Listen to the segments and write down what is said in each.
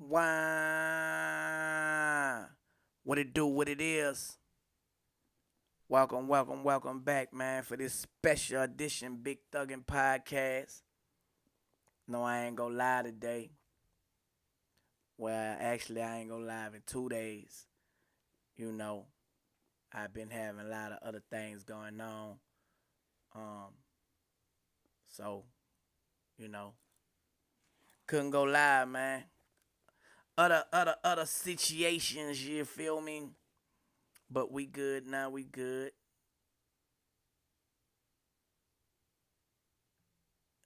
Why? What it do, what it is. Welcome back, man, for this special edition Big Thuggin' Podcast. No, I ain't gonna lie today. Well, actually, I ain't gonna lie in 2 days. You know, I've been having a lot of other things going on. Um, so, you know, couldn't go live, man. Other situations, you feel me? But we good now, we good.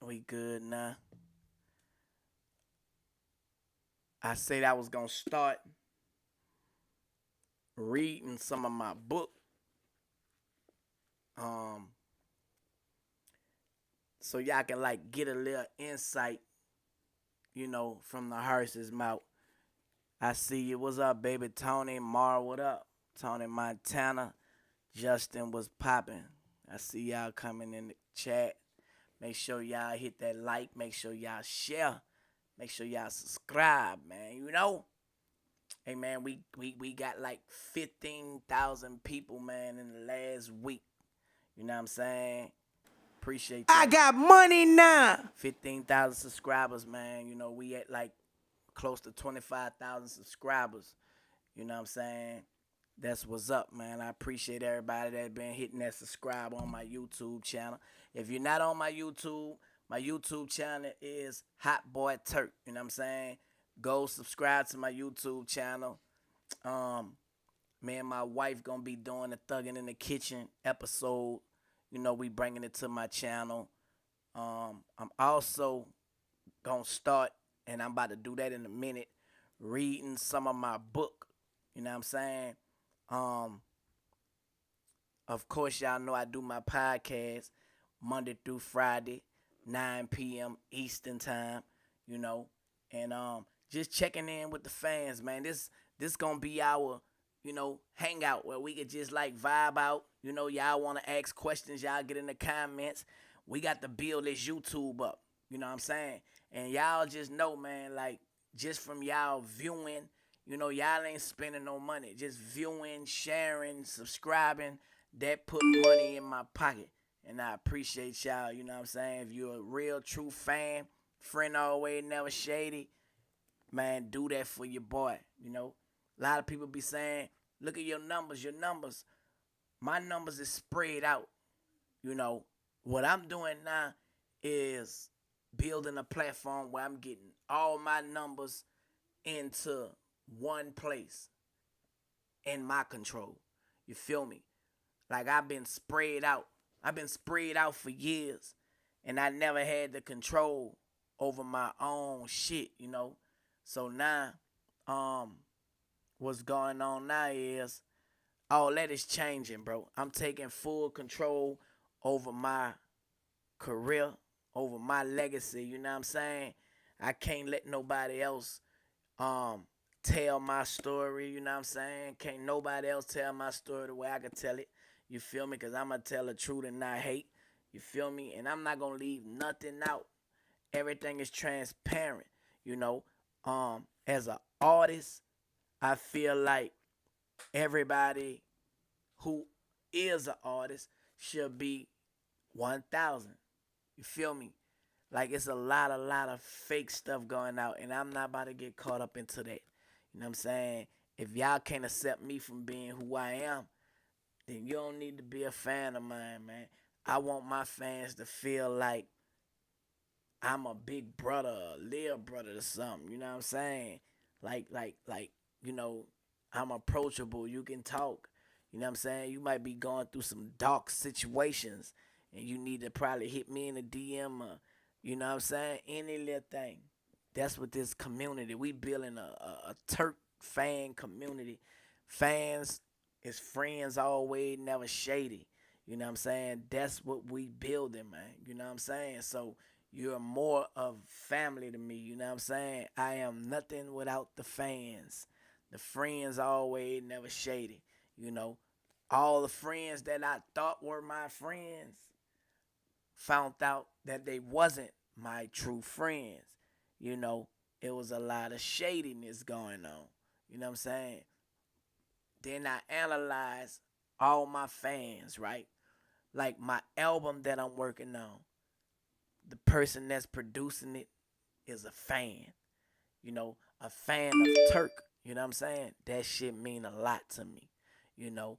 We good now. I said I was gonna start reading some of my book. Um, so y'all can like get a little insight, from the horse's mouth. I see you. What's up, baby? Tony Mar, what up? Tony Montana. Justin was popping. I see y'all coming in the chat. Make sure y'all hit that like. Make sure y'all share. Make sure y'all subscribe, man. Hey man, we got like 15,000 people, man, in the last week. You know what I'm saying? Appreciate that. I got money now. 15,000 subscribers, man. We at like close to 25,000 subscribers. You know what I'm saying? That's what's up, man. I appreciate everybody that been hitting that subscribe on my YouTube channel. If you're not on my YouTube channel is Hot Boy Turk. You know what I'm saying? Go subscribe to my YouTube channel. Me and my wife gonna be doing the Thuggin' in the Kitchen episode. We bringing it to my channel. I'm also gonna start, and I'm about to do that in a minute, reading some of my book. You know what I'm saying? Of course, y'all know I do my podcast Monday through Friday, 9 p.m. Eastern time. You know, and just checking in with the fans, man. This gonna be our hangout where we could just like vibe out. Y'all wanna ask questions, y'all get in the comments. We got to build this YouTube up. You know what I'm saying? And y'all just know, man, like just from y'all viewing, y'all ain't spending no money. Just viewing, sharing, subscribing, that put money in my pocket. And I appreciate y'all, you know what I'm saying? If you're a real true fan, friend always, never shady, man, do that for your boy. A lot of people be saying, look at your numbers, My numbers is spread out. What I'm doing now is building a platform where I'm getting all my numbers into one place in my control. You feel me? Like I've been spread out. I've been spread out for years, and I never had the control over my own shit. So now, what's going on now is all that is changing, bro. I'm taking full control over my career, over my legacy. You know what I'm saying? I can't let nobody else tell my story. You know what I'm saying? Can't nobody else tell my story the way I can tell it. You feel me? Because I'm going to tell the truth and not hate. You feel me? And I'm not going to leave nothing out. Everything is transparent. As an artist, I feel like everybody who is an artist should be 1,000. You feel me? Like it's a lot of fake stuff going out, and I'm not about to get caught up into that. You know what I'm saying? If y'all can't accept me from being who I am, then you don't need to be a fan of mine, man. I want my fans to feel like I'm a big brother, a little brother or something. You know what I'm saying? Like, I'm approachable. You can talk. You know what I'm saying? You might be going through some dark situations, and you need to probably hit me in the DM or, you know what I'm saying? Any little thing. That's what this community. We building a Turk fan community. Fans is friends always, never shady. You know what I'm saying? That's what we building, man. You know what I'm saying? So you're more of family to me. You know what I'm saying? I am nothing without the fans. The friends always, never shady. All the friends that I thought were my friends found out that they wasn't my true friends. You know, it was a lot of shadiness going on. You know what I'm saying? Then I analyzed all my fans, right? Like my album that I'm working on, the person that's producing it is a fan. A fan of Turk. You know what I'm saying? That shit mean a lot to me. You know,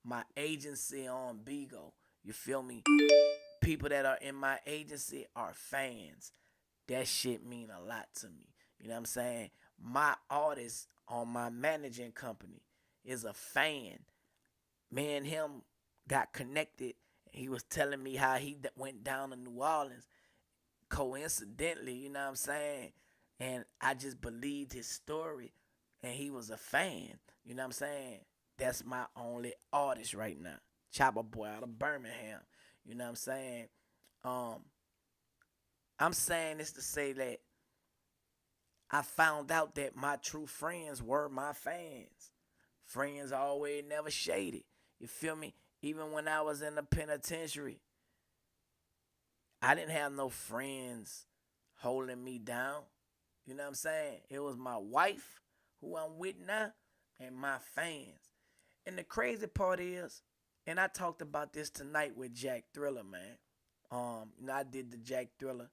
my agency on Bigo. You feel me? People that are in my agency are fans. That shit mean a lot to me. You know what I'm saying? My artist on my managing company is a fan. Me and him got connected. He was telling me how he went down to New Orleans coincidentally, you know what I'm saying? And I just believed his story and he was a fan. You know what I'm saying? That's my only artist right now. Chopper Boy out of Birmingham. You know what I'm saying? Um, I'm saying this to say that I found out that my true friends were my fans. Friends always never shaded. You feel me? Even when I was in the penitentiary, I didn't have no friends holding me down. You know what I'm saying? It was my wife, who I'm with now, and my fans. And the crazy part is, and I talked about this tonight with Jack Thriller, man. I did the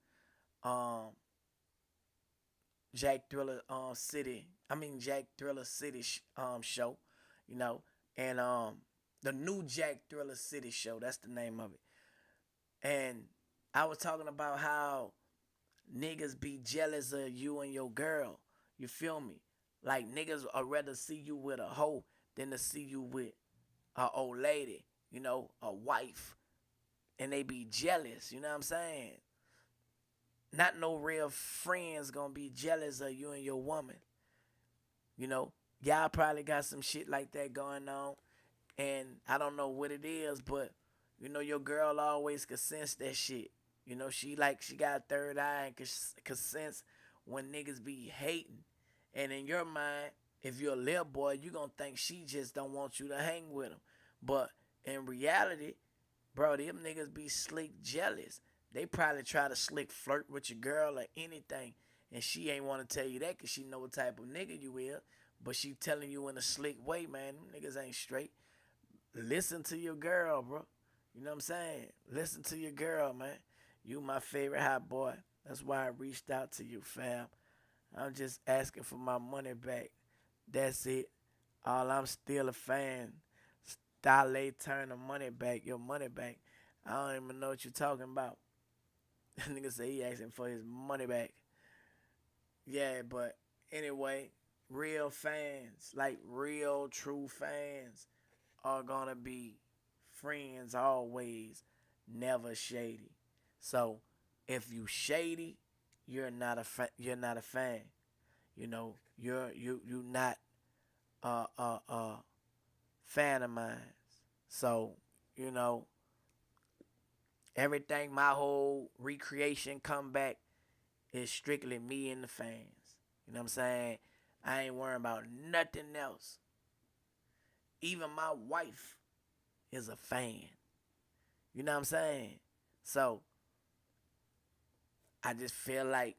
Um, Jack Thriller City show, you know, and the new Jack Thriller City show. That's the name of it. And I was talking about how niggas be jealous of you and your girl. You feel me? Like niggas would rather see you with a hoe than to see you with a old lady, a wife. And they be jealous, you know what I'm saying? Not no real friends gonna be jealous of you and your woman. You know, y'all probably got some shit like that going on. And I don't know what it is, but your girl always can sense that shit. She got a third eye and can sense when niggas be hating. And in your mind, if you're a little boy, you gonna think she just don't want you to hang with him. But in reality, bro, them niggas be slick jealous. They probably try to slick flirt with your girl or anything. And she ain't want to tell you that because she know what type of nigga you is. But she telling you in a slick way, man. Them niggas ain't straight. Listen to your girl, bro. You know what I'm saying? Listen to your girl, man. You my favorite hot boy. That's why I reached out to you, fam. I'm just asking for my money back. That's it. All I'm still a fan. Style turn the money back, your money back. I don't even know what you're talking about. Nigga say he asking for his money back. Yeah, but anyway, real fans, like real true fans, are gonna be friends always, never shady. So if you shady, you're not a fan. You not a fan of mine. So you know everything, my whole recreation comeback is strictly me and the fans. You know what I'm saying? I ain't worrying about nothing else. Even my wife is a fan. You know what I'm saying? So I just feel like,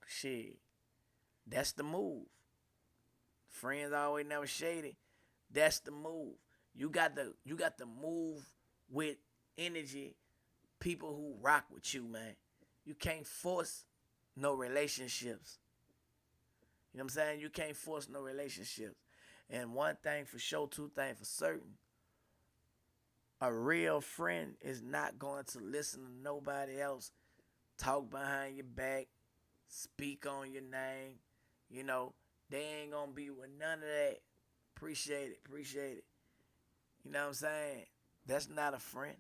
shit, that's the move. Friends always never shady. That's the move. You got to move with energy, people who rock with you, man. You can't force no relationships. You know what I'm saying? You can't force no relationships. And one thing for sure, two things for certain. A real friend is not going to listen to nobody else talk behind your back, speak on your name. You know, they ain't gonna be with none of that. Appreciate it, appreciate it. You know what I'm saying? That's not a friend,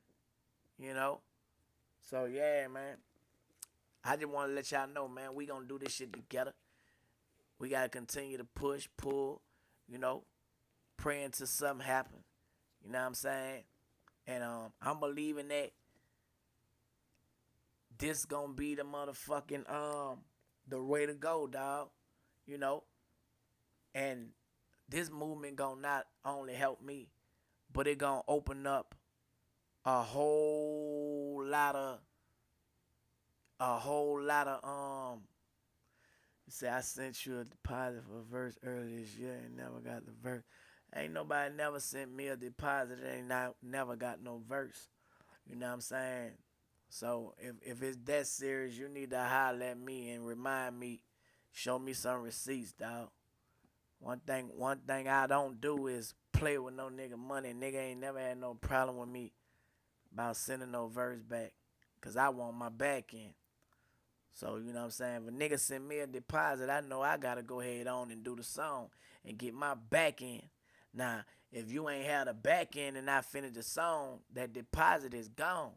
you know? So yeah, man. I just wanna let y'all know, man, we gonna do this shit together. We gotta continue to push, pull, you know, praying till something happen. You know what I'm saying? And I'm believing that this gonna be the motherfucking the way to go, dog. You know, and this movement gonna not only help me, but it gonna open up a whole lot of You say I sent you a deposit for a verse earlier this year and never got the verse. Ain't nobody never sent me a deposit and ain't not, never got no verse. You know what I'm saying? So if it's that serious, you need to holler at me and remind me, show me some receipts, dog. One thing I don't do is play with no nigga money. Nigga ain't never had no problem with me about sending no verse back. Cause I want my back end. So, you know what I'm saying? If a nigga send me a deposit, I know I gotta go ahead on and do the song and get my back end. Now, if you ain't had a back end and I finish the song, that deposit is gone.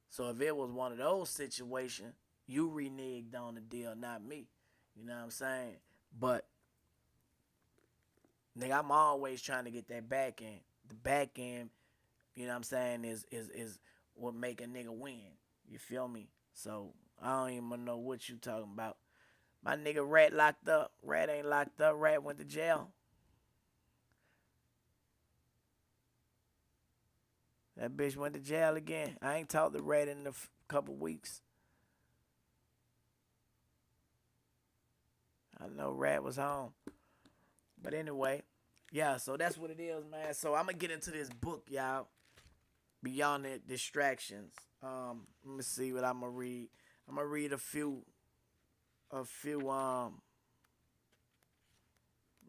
So if it was one of those situations, you reneged on the deal, not me. You know what I'm saying? But nigga, I'm always trying to get that back end. The back end, you know what I'm saying, is what make a nigga win. You feel me? So I don't even know what you talking about. My nigga Rat locked up. Rat ain't locked up. Rat went to jail. That bitch went to jail again. I ain't talked to Rat in a couple weeks. I know Rat was home. But anyway, yeah, so that's what it is, man. So I'm going to get into this book, y'all. Beyond the Distractions. Let me see what I'm going to read. I'm going to read a few, let me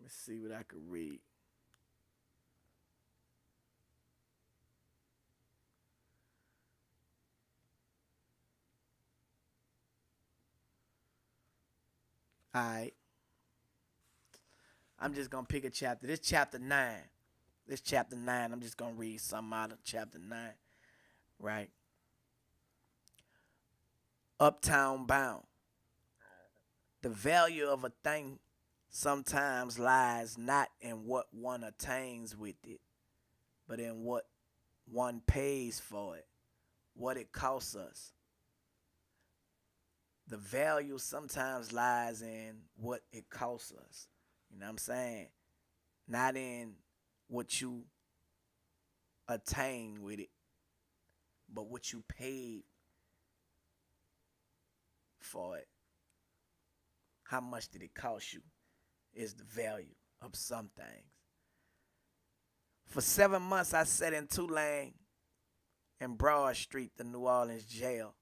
see what I could read. All right. I'm just going to pick a chapter. This chapter 9. I'm just going to read something out of chapter 9. Right? Uptown Bound. The value of a thing sometimes lies not in what one attains with it, but in what one pays for it, what it costs us. The value sometimes lies in what it costs us. You know what I'm saying? Not in what you attain with it, but what you paid for it. How much did it cost you is the value of some things. For 7 months, I sat in Tulane and Broad Street, the New Orleans jail,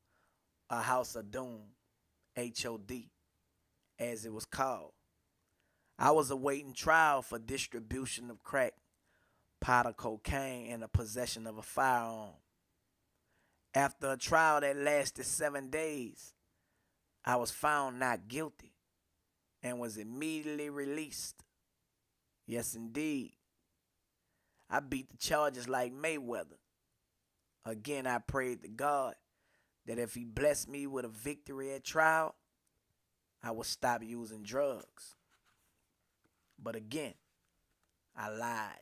a house of doom, HOD, as it was called. I was awaiting trial for distribution of crack, pot of cocaine, and the possession of a firearm. After a trial that lasted 7 days, I was found not guilty and was immediately released. Yes, indeed. I beat the charges like Mayweather. Again, I prayed to God that if he blessed me with a victory at trial, I would stop using drugs. But again, I lied.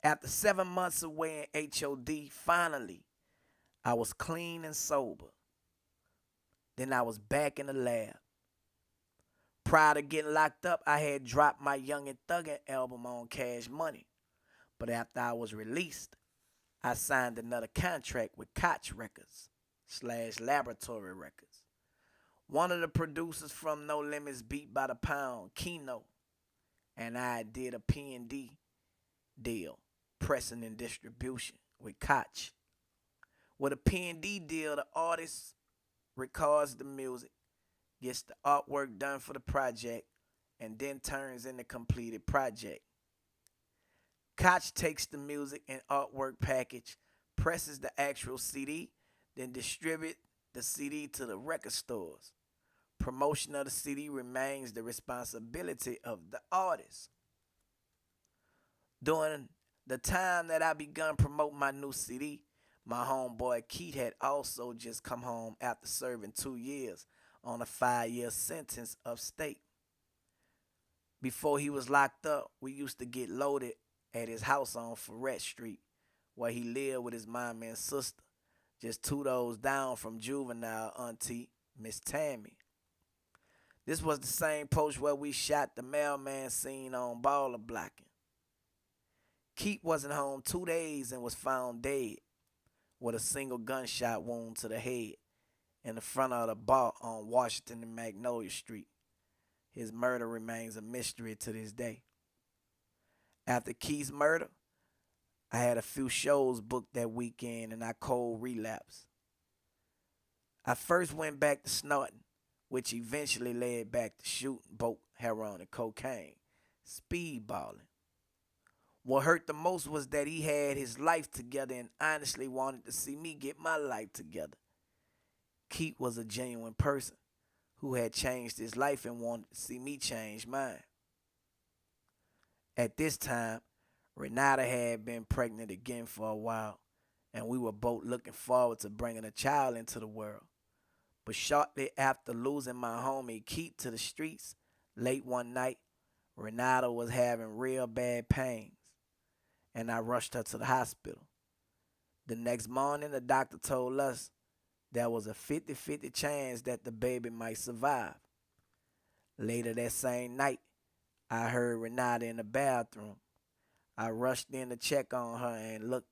After 7 months away in HOD, finally, I was clean and sober. Then I was back in the lab. Prior to getting locked up, I had dropped my Young and THUGGIN album on Cash Money. But after I was released, I signed another contract with Koch Records / Laboratory Records. One of the producers from No Limits Beat by the Pound, Keno, and I did a P&D deal, pressing and distribution with Koch. With a P&D deal, the artist records the music, gets the artwork done for the project, and then turns in the completed project. Koch takes the music and artwork package, presses the actual CD, then distribute the CD to the record stores. Promotion of the CD remains the responsibility of the artist. During the time that I begun promoting my new CD, my homeboy Keith had also just come home after serving 2 years on a 5-year sentence upstate. Before he was locked up, we used to get loaded at his house on Ferret Street, where he lived with his mom and sister, just 2 doors down from juvenile auntie Miss Tammy. This was the same post where we shot the mailman scene on baller blocking. Keith wasn't home 2 days and was found dead with a single gunshot wound to the head in the front of the bar on Washington and Magnolia Street. His murder remains a mystery to this day. After Keith's murder, I had a few shows booked that weekend and I cold relapsed. I first went back to snorting, which eventually led back to shooting both heroin and cocaine, speedballing. What hurt the most was that he had his life together and honestly wanted to see me get my life together. Keith was a genuine person who had changed his life and wanted to see me change mine. At this time, Renata had been pregnant again for a while, and we were both looking forward to bringing a child into the world. But shortly after losing my homie Keith to the streets, late one night, Renata was having real bad pains, and I rushed her to the hospital. The next morning, the doctor told us there was a 50-50 chance that the baby might survive. Later that same night, I heard Renata in the bathroom. I rushed in to check on her and looked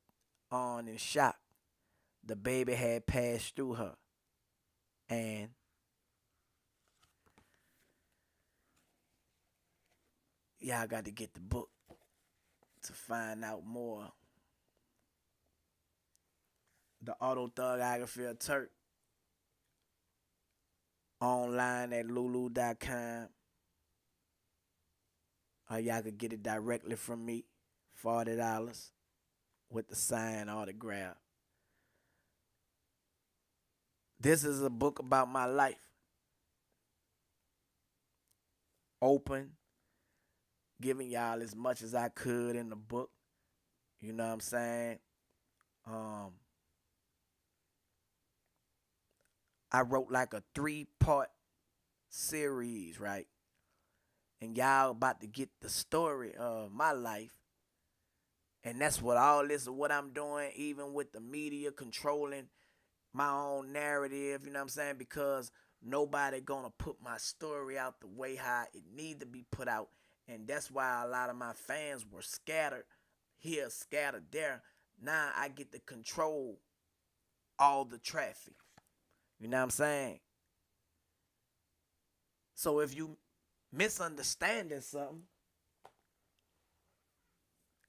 on in shock. The baby had passed through her. And y'all got to get the book to find out more. The AutoThugography of Turk. Online at lulu.com. Or y'all could get it directly from me. $40 with the signed autograph. This is a book about my life. Open. Giving y'all as much as I could in the book. You know what I'm saying? I wrote like a 3-part series, right? And y'all about to get the story of my life. And that's what all this is what I'm doing, even with the media controlling my own narrative, you know what I'm saying? Because nobody gonna put my story out the way how it need to be put out. And that's why a lot of my fans were scattered here, scattered there. Now I get to control all the traffic. You know what I'm saying? So if you misunderstanding something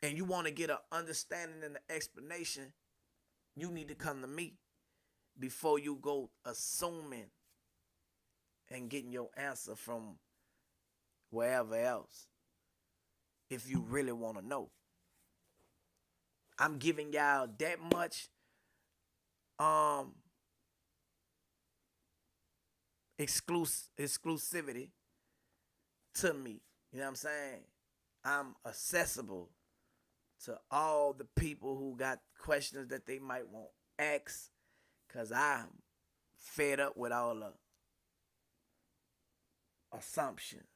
and you want to get an understanding and an explanation, you need to come to me before you go assuming and getting your answer from wherever else. If you really want to know, I'm giving y'all that much exclusivity to me. You know what I'm saying? I'm accessible to all the people who got questions that they might want asked, because I'm fed up with all the assumptions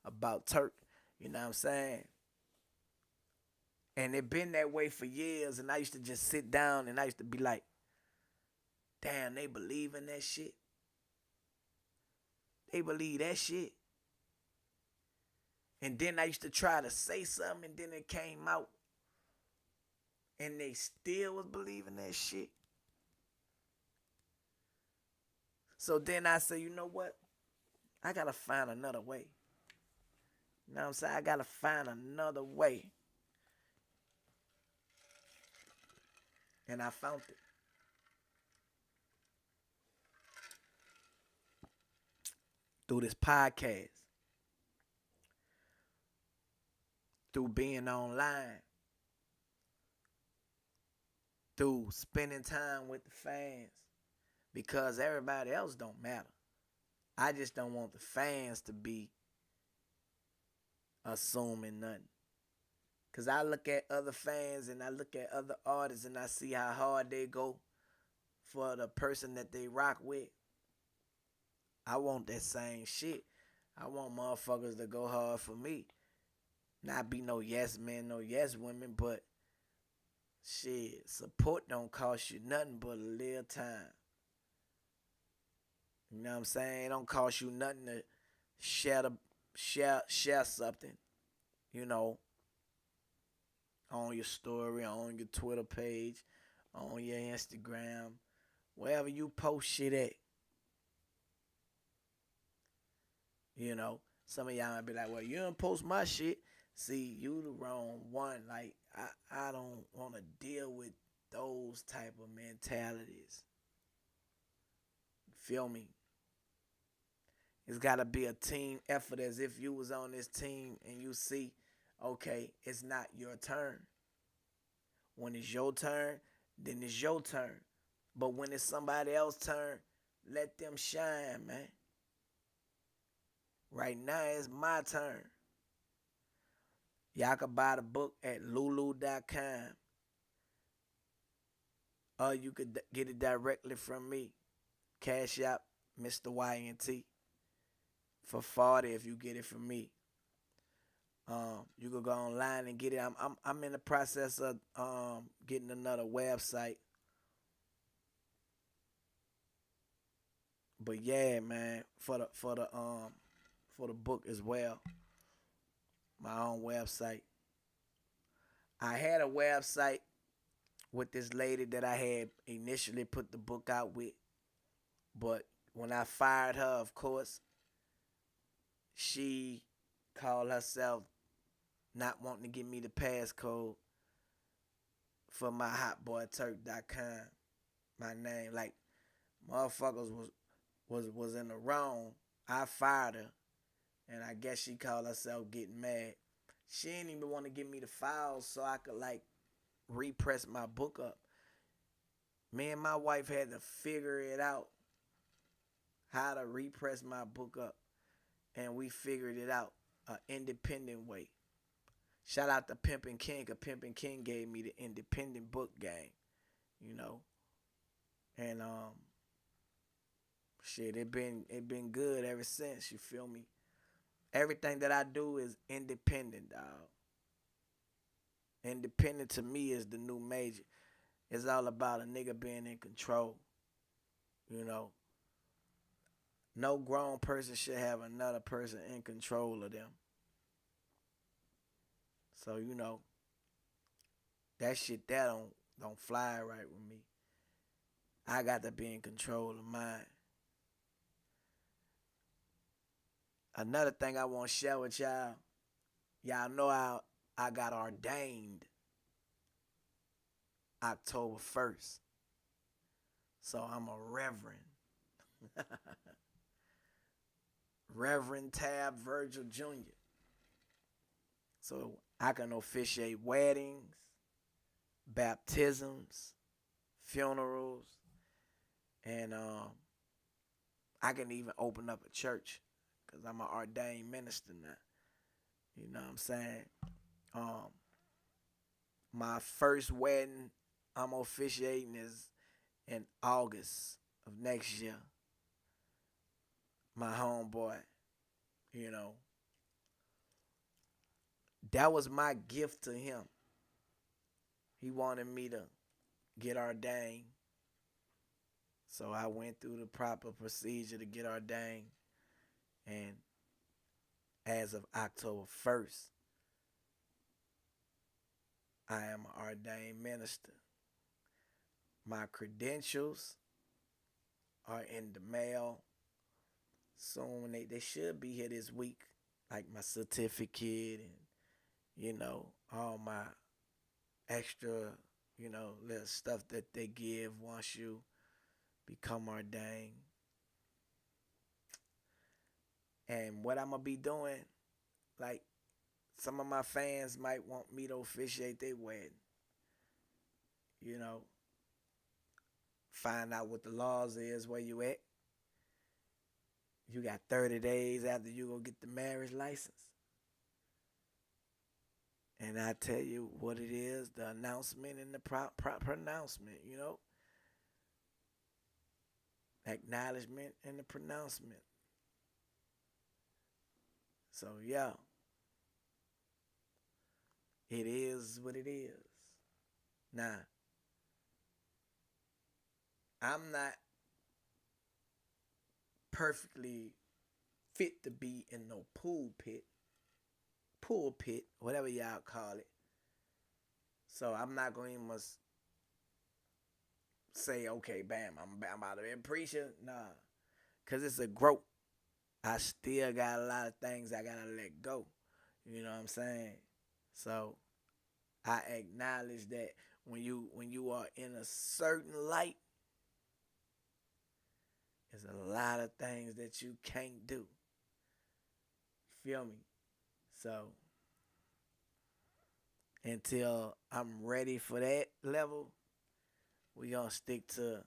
about Turk. You know what I'm saying? And it been that way for years, and I used to just sit down and I used to be like, damn, they believe in that shit. They believe that shit. And then I used to try to say something, and then it came out, and they still was believing that shit. So then I say, you know what? I got to find another way. You know what I'm saying? I got to find another way. And I found it. Through this podcast. Through being online. Through spending time with the fans. Because everybody else don't matter. I just don't want the fans to be assuming nothing. Because I look at other fans and I look at other artists and I see how hard they go for the person that they rock with. I want that same shit. I want motherfuckers to go hard for me. Not be no yes men, no yes women, but shit, support don't cost you nothing but a little time. You know what I'm saying? It don't cost you nothing to share something, you know, on your story, on your Twitter page, on your Instagram, wherever you post shit at. You know, some of y'all might be like, well, you don't post my shit. See, you the wrong one. Like, I don't want to deal with those type of mentalities. Feel me? It's got to be a team effort as if you was on this team and you see, okay, it's not your turn. When it's your turn, then it's your turn. But when it's somebody else's turn, let them shine, man. Right now, it's my turn. Y'all can buy the book at lulu.com, or you could get it directly from me. Cash App, Mr. YNT, for 40 if you get it from me. You could go online and get it. I'm in the process of getting another website. But yeah, man, for the book as well, my own website. I had a website with this lady that I had initially put the book out with, but when I fired her, of course, she called herself not wanting to give me the passcode for my hotboyturk.com. My name, like, motherfuckers was in the wrong. I fired her, and I guess she called herself getting mad. She didn't even want to give me the files so I could like repress my book up. Me and my wife had to figure it out how to repress my book up, and we figured it out an independent way. Shout out to Pimpin' King, cause Pimpin' King gave me the independent book game, you know, and shit, it been good ever since. You feel me? Everything that I do is independent, dog. Independent to me is the new major. It's all about a nigga being in control. You know, no grown person should have another person in control of them. So you know, that shit that don't fly right with me. I got to be in control of mine. Another thing I want to share with y'all, y'all know how I got ordained October 1st. So I'm a reverend. Reverend Tab Virgil Jr. So I can officiate weddings, baptisms, funerals, and I can even open up a church because I'm an ordained minister now. You know what I'm saying? Um, my first wedding I'm officiating is in August of next year. My homeboy, you know, that was my gift to him. He wanted me to get ordained. So I went through the proper procedure to get ordained. And as of October 1st, I am an ordained minister. My credentials are in the mail soon. They should be here this week, like my certificate and, you know, all my extra, you know, little stuff that they give once you become ordained. And what I'm going to be doing, like, some of my fans might want me to officiate their wedding. You know, find out what the laws is, where you at. You got 30 days after you go get the marriage license. And I tell you what it is, the announcement and the proper announcement, you know. Acknowledgement and the pronouncement. So, yeah. It is what it is. Now, I'm not perfectly fit to be in no pulpit, whatever y'all call it. So I'm not going to even say, okay, bam, I'm about to be a preacher. Nah, because it's a growth. I still got a lot of things I gotta let go. You know what I'm saying? So I acknowledge that when you are in a certain light, there's a lot of things that you can't do. Feel me? So until I'm ready for that level, we gonna stick to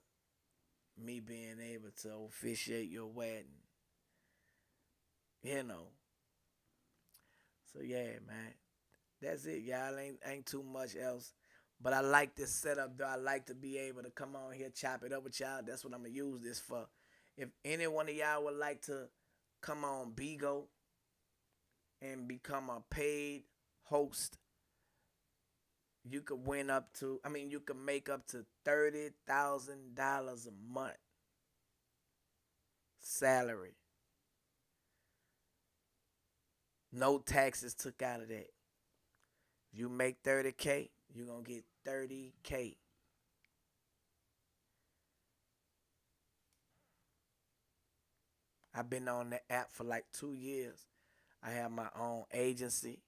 me being able to officiate your wedding. You know. So yeah, man. That's it, y'all. Ain't too much else. But I like this setup though. I like to be able to come on here, chop it up with y'all. That's what I'm gonna use this for. If any one of y'all would like to come on Bigo and become a paid host, you could win up to you could make up to $30,000 a month salary. No taxes took out of that. If you make 30K, you're gonna get 30K. I've been on the app for like 2 years. I have my own agency.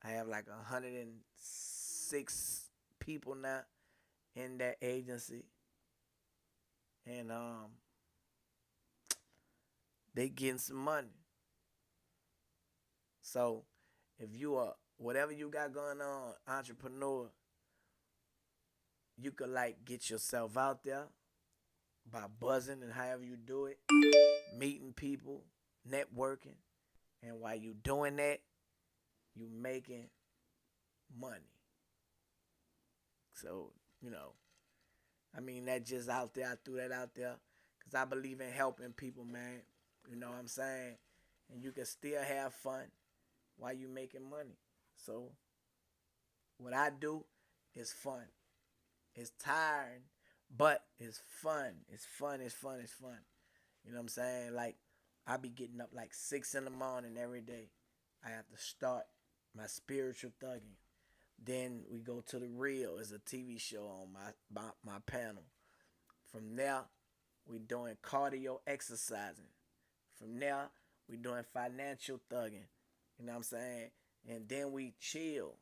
I have like 106 people now in that agency, and they getting some money. So if you are whatever you got going on, entrepreneur, you could like get yourself out there by buzzing and however you do it, meeting people, networking, and while you doing that, you making money. So that just out there. I threw that out there because I believe in helping people, man. You know what I'm saying? And you can still have fun while you making money. So what I do is fun. It's tiring, but it's fun. It's fun. It's fun. It's fun. You know what I'm saying? Like I be getting up like 6 in the morning every day. I have to start my spiritual thugging. Then we go to the real. It's a TV show on my panel. From there, we doing cardio exercising. From there, we doing financial thugging. You know what I'm saying? And then we chill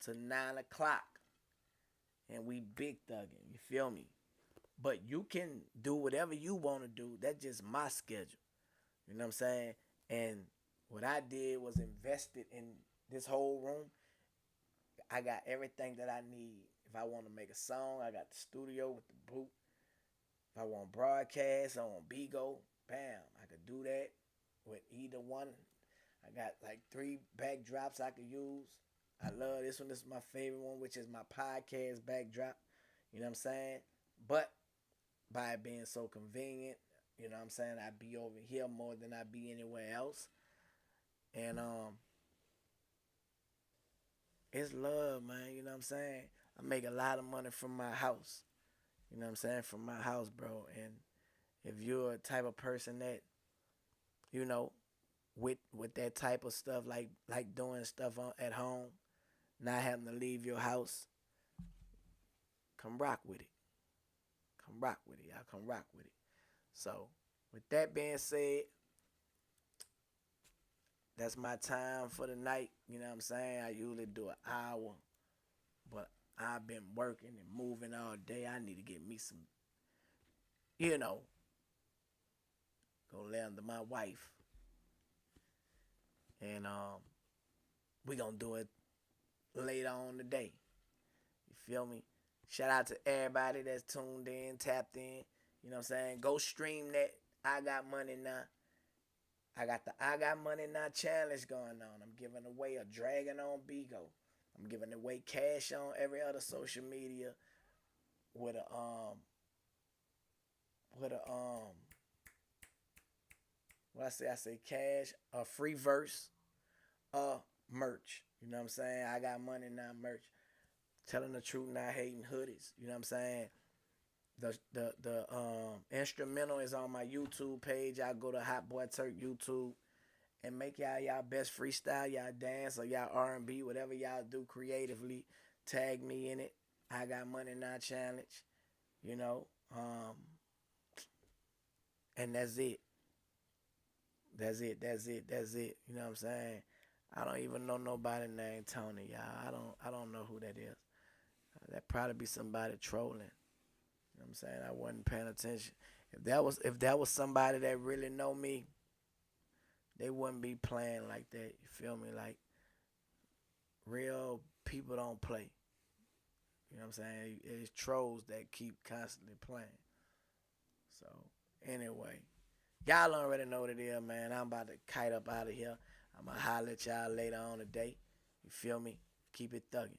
to 9 o'clock and we big thugging. You feel me? But you can do whatever you want to do. That's just my schedule. You know what I'm saying? And what I did was invested in this whole room. I got everything that I need. If I want to make a song, I got the studio with the booth. If I want broadcast, I want Bigo, bam, I could do that with either one. I got like 3 backdrops I could use. I love this one. This is my favorite one, which is my podcast backdrop. You know what I'm saying? But by it being so convenient, you know what I'm saying, I be over here more than I be anywhere else. And it's love, man. You know what I'm saying? I make a lot of money from my house. You know what I'm saying? From my house, bro. And if you're a type of person that, you know, with that type of stuff, like doing stuff at home, not having to leave your house, come rock with it. Come rock with it, y'all. Come rock with it. So, with that being said, that's my time for the night. You know what I'm saying? I usually do an hour, but I've been working and moving all day. I need to get me some, you know, go lay under my wife. And we gonna do it later on today. You feel me? Shout out to everybody that's tuned in, tapped in. You know what I'm saying? Go stream that I Got Money Now. I got the I Got Money Now challenge going on. I'm giving away a Dragon on Bigo. I'm giving away cash on every other social media with a what I say cash, a free verse, merch. You know what I'm saying? I Got Money Now merch. Telling the truth, not hating hoodies. You know what I'm saying? The instrumental is on my YouTube page. I go to Hot Boy Turk YouTube and make y'all best freestyle, y'all dance or y'all R&B, whatever y'all do creatively. Tag me in it. I Got Money Now challenge. You know, and that's it. That's it. You know what I'm saying? I don't even know nobody named Tony, y'all. I don't know who that is. That probably be somebody trolling. You know what I'm saying? I wasn't paying attention. If that was somebody that really know me, they wouldn't be playing like that. You feel me? Like real people don't play. You know what I'm saying? It's trolls that keep constantly playing. So anyway, y'all already know what it is, man. I'm about to kite up out of here. I'ma holler at y'all later on today. You feel me? Keep it thuggin'.